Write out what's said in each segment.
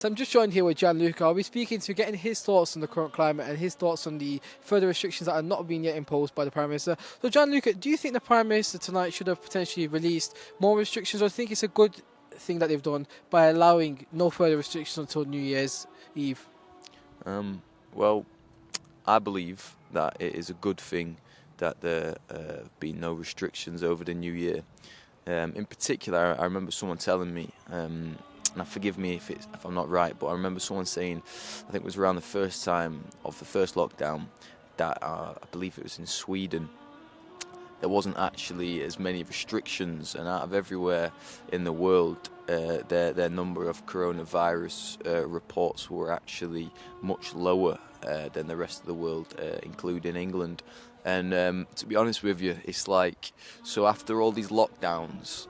So I'm just joined here with Gian Luka. I'll be speaking to getting his thoughts on the current climate and his thoughts on the further restrictions that are not being yet imposed by the Prime Minister. So Gian Luka, do you think the Prime Minister tonight should have potentially released more restrictions, or do you think it's a good thing that they've done by allowing no further restrictions until New Year's Eve? Well, I believe that it is a good thing that there be no restrictions over the New Year. In particular, I remember someone telling me, and forgive me if I'm not right, but I remember someone saying, I think it was around the first time of the first lockdown, that I believe it was in Sweden, there wasn't actually as many restrictions, and out of everywhere in the world, their number of coronavirus reports were actually much lower than the rest of the world, including England. And to be honest with you, it's like, so after all these lockdowns,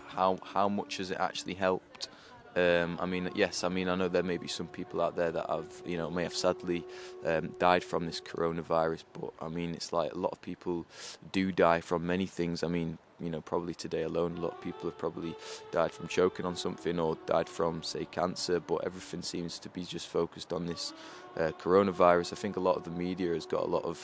how much has it actually helped? I mean, yes, I know there may be some people out there that may have sadly died from this coronavirus, but I mean, it's like a lot of people do die from many things. I mean, probably today alone, a lot of people have probably died from choking on something or died from, say, cancer, but everything seems to be just focused on this coronavirus. I think a lot of the media has got a lot of,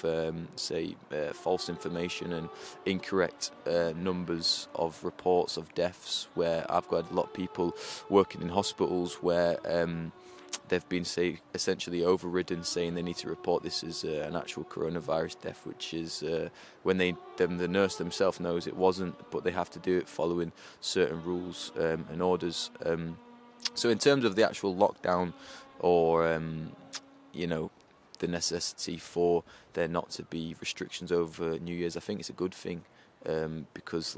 false information and incorrect numbers of reports of deaths, where I've got a lot of people working in hospitals where they've been, essentially overridden, saying they need to report this as an actual coronavirus death, which is when the nurse themselves knows it wasn't, but they have to do it following certain rules and orders. So in terms of the actual lockdown, or the necessity for there not to be restrictions over New Year's, I think it's a good thing, because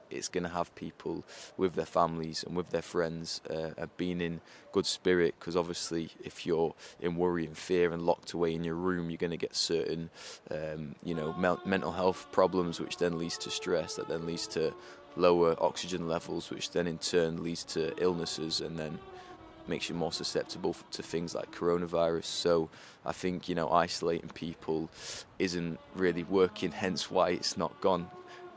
it's going to have people with their families and with their friends being in good spirit, because obviously if you're in worry and fear and locked away in your room, you're going to get certain mental health problems, which then leads to stress, that then leads to lower oxygen levels, which then in turn leads to illnesses, and then makes you more susceptible to things like coronavirus. So I think isolating people isn't really working, hence why it's not gone.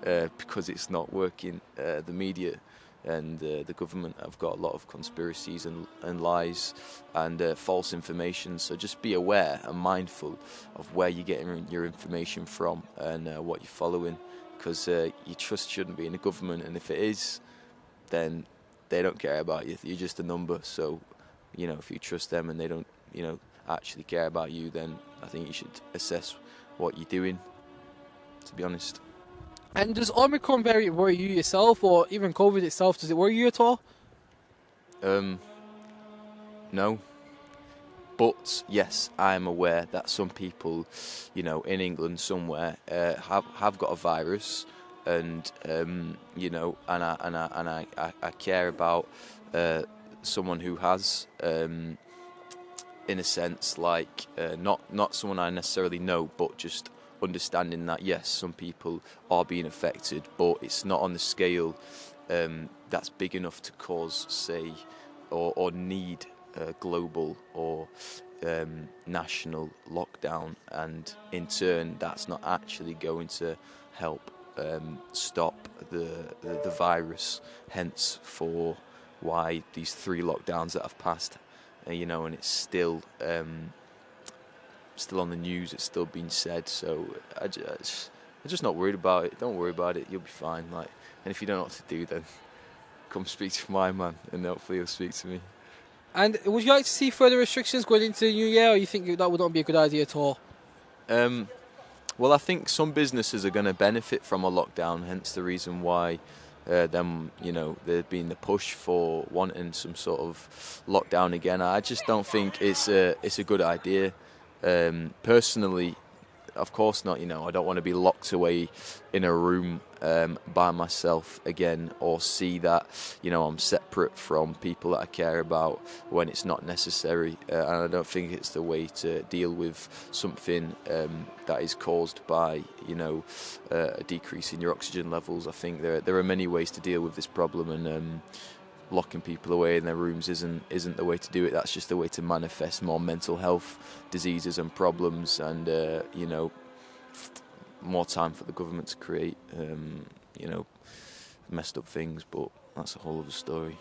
Because it's not working. The media and the government have got a lot of conspiracies and lies and false information, so just be aware and mindful of where you're getting your information from and what you're following, because your trust shouldn't be in the government, and if it is, then they don't care about you. You're just a number. So if you trust them and they don't actually care about you, then I think you should assess what you're doing, to be honest. And does Omicron variant worry you yourself, or even COVID itself, does it worry you at all? No. But yes, I am aware that some people, in England somewhere, have got a virus, and and I care about someone who has, in a sense, not someone I necessarily know, but just understanding that yes, some people are being affected, but it's not on the scale that's big enough to cause, say, or need global or national lockdown, and in turn that's not actually going to help stop the virus, hence for why these 3 lockdowns that have passed, and it's still on the news, it's still being said, so I'm just not worried about it. Don't worry about it, you'll be fine. And if you don't know what to do, then come speak to my man, and hopefully he'll speak to me. And would you like to see further restrictions going into the new year, or you think that would not be a good idea at all? Well, I think some businesses are going to benefit from a lockdown, hence the reason why there's been the push for wanting some sort of lockdown again. I just don't think it's a good idea. Personally, of course not. I don't want to be locked away in a room by myself again, or see that I'm separate from people that I care about when it's not necessary, and I don't think it's the way to deal with something that is caused by a decrease in your oxygen levels. I think there are many ways to deal with this problem, and locking people away in their rooms isn't the way to do it. That's just the way to manifest more mental health diseases and problems, and more time for the government to create messed up things. But that's a whole other story.